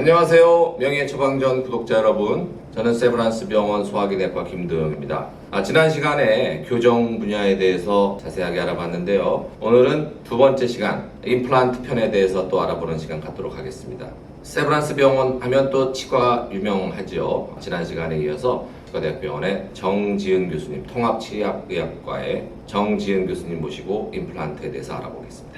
안녕하세요. 명예처방전 구독자 여러분, 저는 세브란스 병원 소화기내과 김도영입니다. 지난 시간에 교정 분야에 대해서 자세하게 알아봤는데요. 오늘은 두 번째 시간, 임플란트 편에 대해서 또 알아보는 시간 갖도록 하겠습니다. 세브란스 병원 하면 또 치과 유명하죠. 지난 시간에 이어서 치과대학병원의 정지은 교수님, 통합치약의학과의 정지은 교수님 모시고 임플란트에 대해서 알아보겠습니다.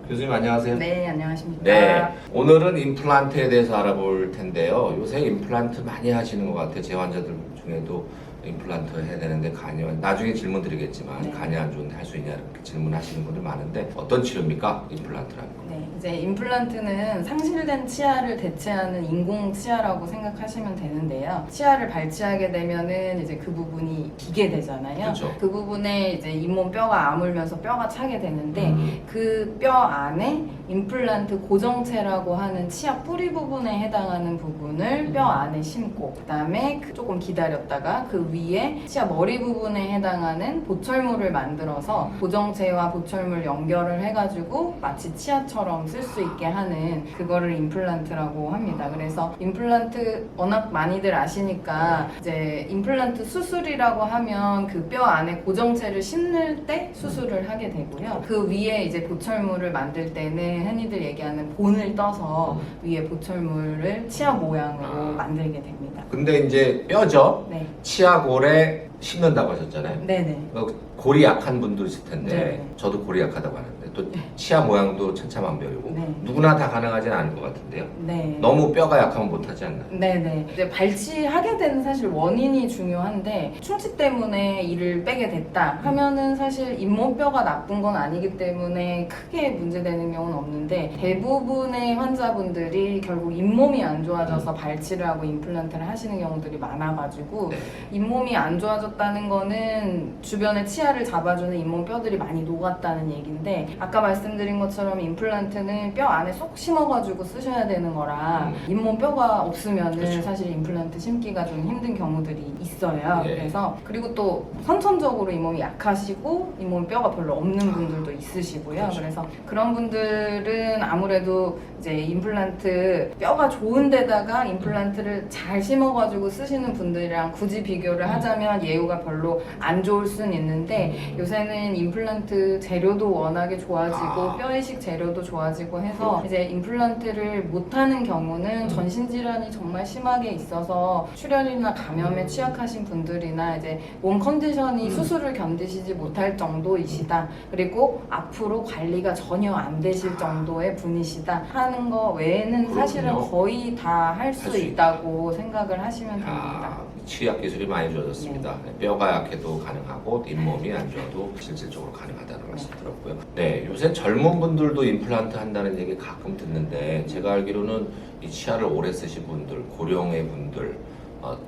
교수님 안녕하세요. 네, 안녕하십니까. 네, 오늘은 임플란트에 대해서 알아볼 텐데요. 요새 임플란트 많이 하시는 것 같아요. 제 환자들 중에도 임플란트 해야 되는데 나중에 질문 드리겠지만 네. 간이 안 좋은데 할 수 있냐 이렇게 질문하시는 분들 많은데 어떤 치료입니까? 임플란트라는 거. 네, 이제 임플란트는 상실된 치아를 대체하는 인공 치아라고 생각하시면 되는데요. 치아를 발치하게 되면은 이제 그 부분이 비게 되잖아요. 그렇죠. 그 부분에 이제 잇몸 뼈가 아물면서 뼈가 차게 되는데 그 뼈 안에 임플란트 고정체라고 하는 치아 뿌리 부분에 해당하는 부분을 뼈 안에 심고 그다음에 조금 기다렸다가 그 위에 치아 머리 부분에 해당하는 보철물을 만들어서 고정체와 보철물 연결을 해가지고 마치 치아처럼 쓸 수 있게 하는 그거를 임플란트라고 합니다. 그래서 임플란트 워낙 많이들 아시니까 이제 임플란트 수술이라고 하면 그 뼈 안에 고정체를 심을 때 수술을 하게 되고요. 그 위에 이제 보철물을 만들 때는 흔히들 얘기하는 본을 떠서 위에 보철물을 치아 모양으로 만들게 됩니다. 근데 이제 뼈죠? 네. 치아골에 심는다고 하셨잖아요. 네네. 골이 약한 분도 있을 텐데 네. 저도 골이 약하다고 하는데 또 치아 모양도 천차만별이고 네. 누구나 다 가능하지는 않을 것 같은데요. 네. 너무 뼈가 약하면 못하지 않나요? 네네. 이제 발치하게 되는 사실 원인이 중요한데 충치 때문에 이를 빼게 됐다 하면은 사실 잇몸뼈가 나쁜 건 아니기 때문에 크게 문제되는 경우는 없는데 대부분의 환자분들이 결국 잇몸이 안 좋아져서 발치를 하고 임플란트를 하시는 경우들이 많아가지고 네. 잇몸이 안 좋아졌다는 거는 주변에 치아를 잡아주는 잇몸 뼈들이 많이 녹았다는 얘기인데 아까 말씀드린 것처럼 임플란트는 뼈 안에 쏙 심어가지고 쓰셔야 되는 거라 잇몸 뼈가 없으면은 그렇죠. 사실 임플란트 심기가 좀 힘든 경우들이 있어요. 예. 그래서 그리고 또 선천적으로 잇몸이 약하시고 잇몸 뼈가 별로 없는 분들도 있으시고요. 그렇죠. 그래서 그런 분들은 아무래도 이제 임플란트 뼈가 좋은 데다가 임플란트를 잘 심어가지고 쓰시는 분들이랑 굳이 비교를 하자면 예후가 별로 안 좋을 수는 있는데 요새는 임플란트 재료도 워낙에 좋아지고 뼈이식 재료도 좋아지고 해서 이제 임플란트를 못하는 경우는 전신질환이 정말 심하게 있어서 출혈이나 감염에 취약하신 분들이나 이제 몸 컨디션이 수술을 견디시지 못할 정도이시다. 그리고 앞으로 관리가 전혀 안 되실 정도의 분이시다 하는 거 외에는 사실은 그렇군요. 거의 다 할 수 수 있다고 생각을 하시면 됩니다. 치약 기술이 많이 좋아졌습니다. 뼈가 약해도 가능하고 잇몸이 안 좋아도 실질적으로 가능하다는 말씀 들었고요. 네, 요새 젊은 분들도 임플란트 한다는 얘기 가끔 듣는데 제가 알기로는 이 치아를 오래 쓰신 분들, 고령의 분들,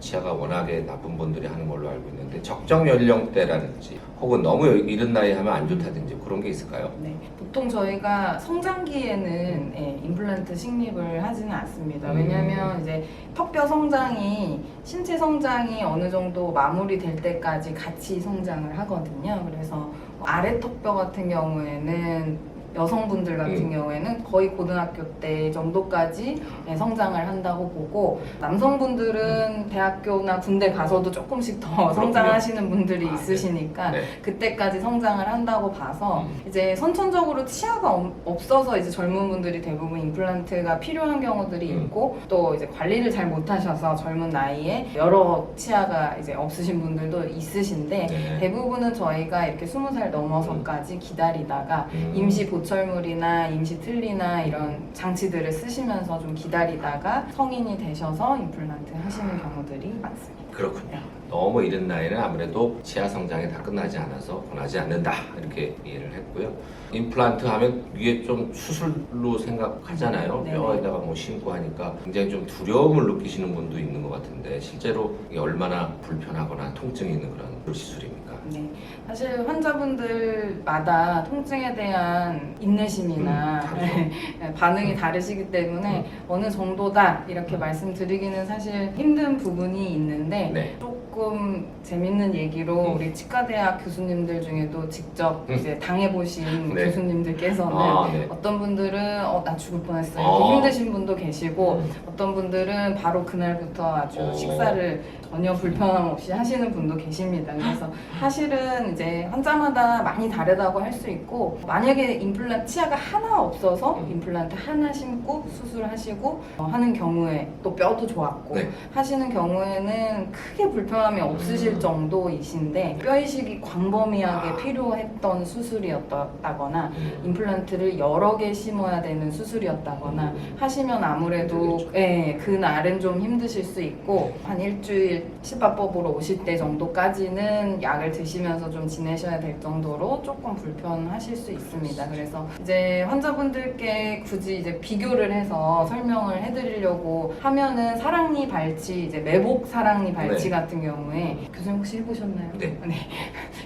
치아가 워낙에 나쁜 분들이 하는 걸로 알고 있는데 적정 연령대라든지 혹은 너무 이른 나이 하면 안 좋다든지 그런 게 있을까요? 네, 보통 저희가 성장기에는 임플란트 식립을 하지는 않습니다. 왜냐하면 이제 턱뼈 성장이 신체 성장이 어느 정도 마무리될 때까지 같이 성장을 하거든요. 그래서 아래 턱뼈 같은 경우에는 여성분들 같은 경우에는 거의 고등학교 때 정도까지 성장을 한다고 보고 남성분들은 대학교나 군대 가서도 조금씩 더 성장하시는 분들이 있으시니까 네. 그때까지 성장을 한다고 봐서 이제 선천적으로 치아가 없어서 이제 젊은 분들이 대부분 임플란트가 필요한 경우들이 있고 또 이제 관리를 잘 못하셔서 젊은 나이에 여러 치아가 이제 없으신 분들도 있으신데 네. 대부분은 저희가 이렇게 20살 넘어서까지 기다리다가 임시 보철물이나 임시 틀니나 이런 장치들을 쓰시면서 좀 기다리다가 성인이 되셔서 임플란트 하시는 경우들이 많습니다. 그렇군요. 너무 이른 나이는 아무래도 치아 성장이 다 끝나지 않아서 권하지 않는다 이렇게 이해를 했고요. 임플란트 하면 위에 좀 수술로 생각하잖아요. 네. 뼈에다가 뭐 심고 하니까 굉장히 좀 두려움을 느끼시는 분도 있는 것 같은데 실제로 이게 얼마나 불편하거나 통증이 있는 그런 시술입니까? 네, 사실 환자분들마다 통증에 대한 인내심이나 반응이 다르시기 때문에 어느 정도다 이렇게 말씀드리기는 사실 힘든 부분이 있는데 네. 조금 재밌는 얘기로 우리 치과대학 교수님들 중에도 직접 이제 당해보신 네. 교수님들께서는 네. 어떤 분들은 나 죽을 뻔했어요 이렇게 힘드신 분도 계시고 어떤 분들은 바로 그날부터 아주 식사를 전혀 불편함 없이 하시는 분도 계십니다. 그래서 사실은 이제 환자마다 많이 다르다고 할 수 있고 만약에 임플란트 치아가 하나 없어서 임플란트 하나 심고 수술하시고 하는 경우에 또 뼈도 좋았고 네. 하시는 경우에는 크게 불편함이 없으실 정도이신데 뼈 이식이 광범위하게 필요했던 수술이었다거나 임플란트를 여러 개 심어야 되는 수술이었다거나 하시면 아무래도 그날은 좀 힘드실 수 있고 한 일주일 치과법으로 오실 때 정도까지는 약을 드시면서 좀 지내셔야 될 정도로 조금 불편하실 수 있습니다. 그래서 이제 환자분들께 굳이 이제 비교를 해서 설명을 해드리려고 하면은 사랑니 발치, 이제 매복 사랑니 발치 같은 경우에 교수님 혹시 해보셨나요? 네.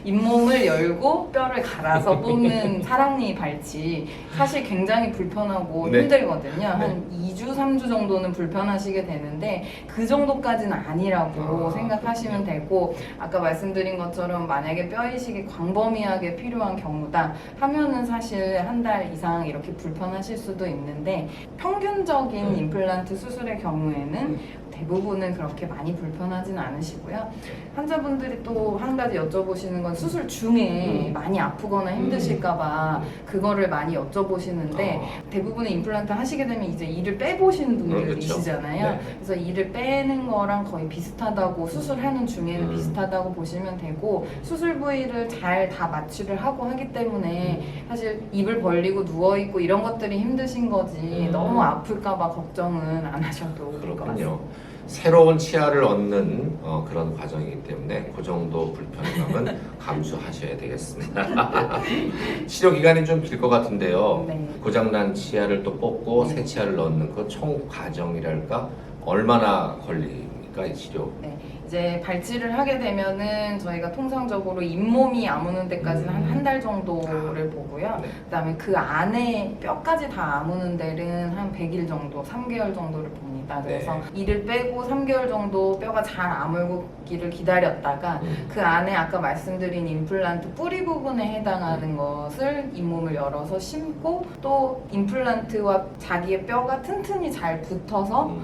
잇몸을 열고 뼈를 갈아서 뽑는 사랑니 발치 사실 굉장히 불편하고 힘들거든요. 한 2주, 3주 정도는 불편하시게 되는데 그 정도까지는 아니라고 생각하시면 되고 아까 말씀드린 것처럼 만약에 뼈 이식이 광범위하게 필요한 경우다 하면은 사실 한 달 이상 이렇게 불편하실 수도 있는데 평균적인 임플란트 수술의 경우에는 대부분은 그렇게 많이 불편하진 않으시고요. 환자분들이 또 한 가지 여쭤보시는 건 수술 중에 많이 아프거나 힘드실까봐 그거를 많이 여쭤보시는데 대부분의 임플란트 하시게 되면 이제 이를 빼보시는 분들이시잖아요. 네. 그래서 이를 빼는 거랑 거의 비슷하다고 수술하는 중에는 비슷하다고 보시면 되고 수술 부위를 잘 다 마취를 하고 하기 때문에 사실 입을 벌리고 누워있고 이런 것들이 힘드신 거지 너무 아플까봐 걱정은 안 하셔도 될 것 같습니다. 그렇군요. 새로운 치아를 얻는 그런 과정이기 때문에 그 정도 불편감은 감수하셔야 되겠습니다. 치료 기간이 좀 길 것 같은데요. 네. 고장난 치아를 또 뽑고 새 치아를 넣는 그 총 과정이랄까 얼마나 걸립니까 이 치료? 네, 이제 발치를 하게 되면은 저희가 통상적으로 잇몸이 아무는 데까지는 한 달 정도를 보고요. 그다음에 그 안에 뼈까지 다 아무는 데는 한 100일 정도, 3개월 정도를 봅니다. 그래서 이를 빼고 3개월 정도 뼈가 잘 아물기를 기다렸다가 그 안에 아까 말씀드린 임플란트 뿌리 부분에 해당하는 것을 잇몸을 열어서 심고 또 임플란트와 자기의 뼈가 튼튼히 잘 붙어서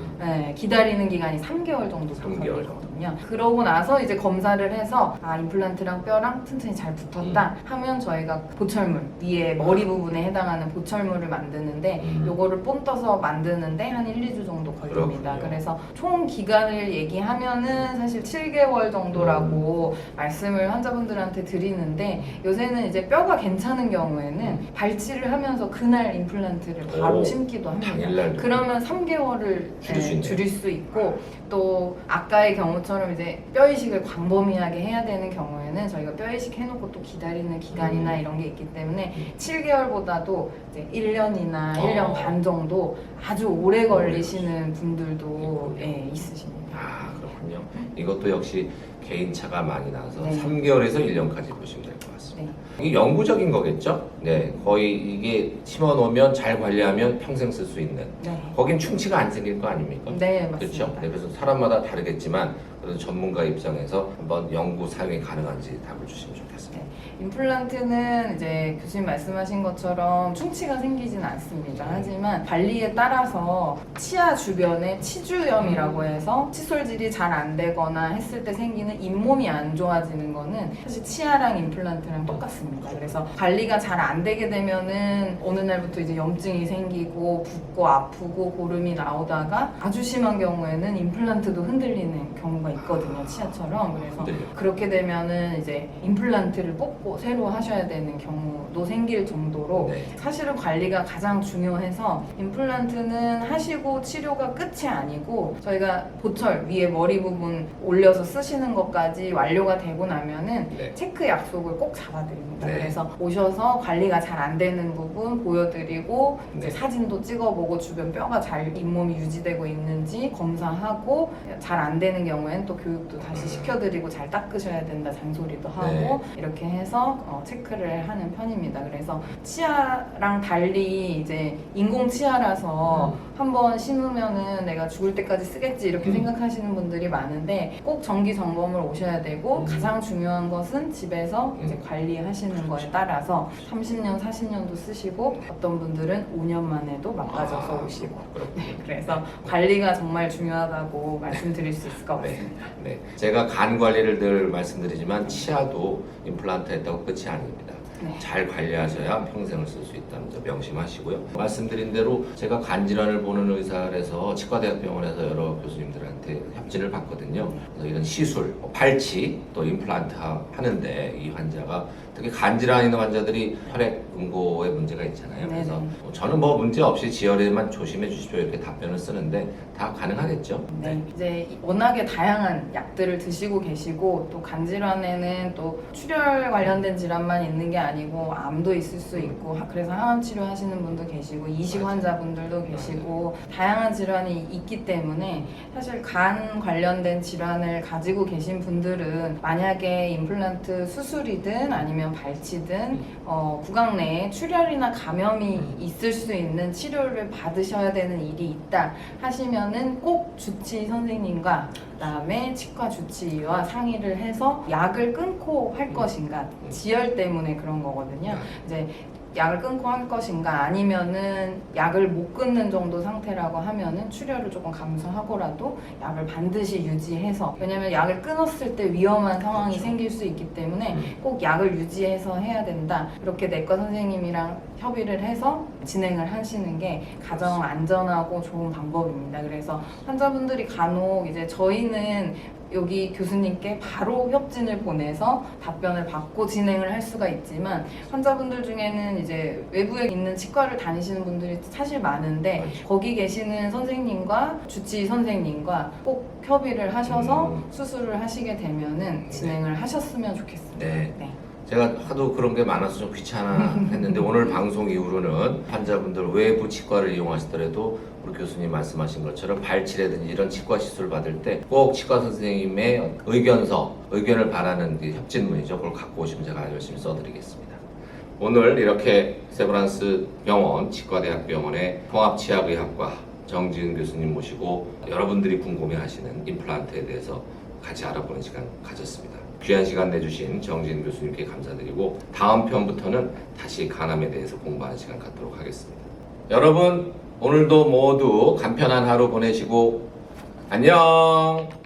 기다리는 기간이 3개월 정도 걸리거든요. 그러고 나서 이제 검사를 해서 임플란트랑 뼈랑 튼튼히 잘 붙었다 하면 저희가 보철물 위에 머리 부분에 해당하는 보철물을 만드는데 요거를 뽐떠서 만드는데 한 1, 2주 정도 걸립니다. 그렇군요. 그래서 총 기간을 얘기하면은 사실 7개월 정도라고 말씀을 환자분들한테 드리는데 요새는 이제 뼈가 괜찮은 경우에는 발치를 하면서 그날 임플란트를 바로 심기도 합니다. 당일날 그러면 3개월을 줄일 수 있네요. 있고 또 아까의 경우처럼 이제 뼈 이식을 광범위하게 해야 되는 경우에는 저희가 뼈 이식 해놓고 또 기다리는 기간이나 이런 게 있기 때문에 7개월보다도 이제 1년이나 1년 반 정도 아주 오래 걸리시는 분들도 있으십니다. 그렇군요. 이것도 역시 개인차가 많이 나서 네. 3개월에서 1년까지 보시면 될 것 같습니다. 네. 이게 영구적인 거겠죠? 네, 거의 이게 심어 놓으면 잘 관리하면 평생 쓸 수 있는. 네. 거긴 충치가 안 생길 거 아닙니까? 네, 맞습니다. 그렇죠. 네, 그래서 사람마다 다르겠지만 그래도 전문가 입장에서 한번 연구 사용이 가능한지 답을 주시면 좋겠습니다. 임플란트는 이제 교수님 말씀하신 것처럼 충치가 생기진 않습니다. 하지만 관리에 따라서 치아 주변에 치주염이라고 해서 칫솔질이 잘 안 되거나 했을 때 생기는 잇몸이 안 좋아지는 거는 사실 치아랑 임플란트랑 똑같습니다. 그래서 관리가 잘 안 되게 되면은 어느 날부터 이제 염증이 생기고 붓고 아프고 고름이 나오다가 아주 심한 경우에는 임플란트도 흔들리는 경우가 있거든요. 치아처럼. 그래서 그렇게 되면은 이제 임플란트를 뽑고 새로 하셔야 되는 경우도 생길 정도로 사실은 관리가 가장 중요해서 임플란트는 하시고 치료가 끝이 아니고 저희가 보철 위에 머리 부분 올려서 쓰시는 것까지 완료가 되고 나면은 체크 약속을 꼭 잡아드립니다. 그래서 오셔서 관리가 잘 안 되는 부분 보여드리고 이제 사진도 찍어보고 주변 뼈가 잘 잇몸이 유지되고 있는지 검사하고 잘 안 되는 경우에는 다음에 또 교육도 다시 시켜드리고 잘 닦으셔야 된다 잔소리도 하고 이렇게 해서 체크를 하는 편입니다. 그래서 치아랑 달리 이제 인공 치아라서 한번 심으면은 내가 죽을 때까지 쓰겠지 이렇게 생각하시는 분들이 많은데 꼭 정기 점검을 오셔야 되고 가장 중요한 것은 집에서 이제 관리하시는 거에 따라서 30년, 40년도 쓰시고 어떤 분들은 5년 만에도 막아져서 오시고 네, 그래서 관리가 정말 중요하다고 말씀드릴 수 있을 것 같습니다. 네. 제가 간 관리를 늘 말씀드리지만 치아도 임플란트 했다고 끝이 아닙니다. 네. 잘 관리하셔야 평생을 쓸 수 있다는 점 명심하시고요. 말씀드린 대로 제가 간 질환을 보는 의사라서 치과대학병원에서 여러 교수님들한테 협진을 받거든요. 그래서 이런 시술, 발치, 또 임플란트 하는데 이 환자가 특히 간 질환 있는 환자들이 혈액 응고에 문제가 있잖아요. 그래서 저는 뭐 문제 없이 지혈에만 조심해 주십시오 이렇게 답변을 쓰는데 다 가능하겠죠? 네. 이제 워낙에 다양한 약들을 드시고 계시고 또 간 질환에는 또 출혈 관련된 질환만 있는 게 아니고 암도 있을 수 있고 그래서 항암 치료하시는 분도 계시고 이식 환자분들도 계시고 다양한 질환이 있기 때문에 사실 간 관련된 질환을 가지고 계신 분들은 만약에 임플란트 수술이든 아니면 발치든 구강 내에 출혈이나 감염이 있을 수 있는 치료를 받으셔야 되는 일이 있다 하시면은 꼭 주치 선생님과 그다음에 치과 주치의와 상의를 해서 약을 끊고 할 것인가 지혈 때문에 그런 거거든요. 이제 약을 끊고 할 것인가 아니면은 약을 못 끊는 정도 상태라고 하면은 출혈을 조금 감소하고라도 약을 반드시 유지해서 왜냐면 약을 끊었을 때 위험한 상황이 생길 수 있기 때문에 꼭 약을 유지해서 해야 된다. 이렇게 내과 선생님이랑 협의를 해서 진행을 하시는 게 가장 안전하고 좋은 방법입니다. 그래서 환자분들이 간혹 이제 저희는 여기 교수님께 바로 협진을 보내서 답변을 받고 진행을 할 수가 있지만 환자분들 중에는 이제 외부에 있는 치과를 다니시는 분들이 사실 많은데 거기 계시는 선생님과 주치 선생님과 꼭 협의를 하셔서 수술을 하시게 되면은 진행을 하셨으면 좋겠습니다. 네. 제가 하도 그런 게 많아서 좀 귀찮아 했는데 오늘 방송 이후로는 환자분들 외부 치과를 이용하시더라도 우리 교수님 말씀하신 것처럼 발치라든지 이런 치과 시술 받을 때 꼭 치과 선생님의 의견을 바라는 그 협진문이죠. 그걸 갖고 오시면 제가 열심히 써드리겠습니다. 오늘 이렇게 세브란스 병원 치과대학병원의 통합치아의학과 정지은 교수님 모시고 여러분들이 궁금해하시는 임플란트에 대해서 같이 알아보는 시간 가졌습니다. 귀한 시간 내주신 정지은 교수님께 감사드리고 다음 편부터는 다시 간암에 대해서 공부하는 시간 갖도록 하겠습니다. 여러분 오늘도 모두 간편한 하루 보내시고 안녕.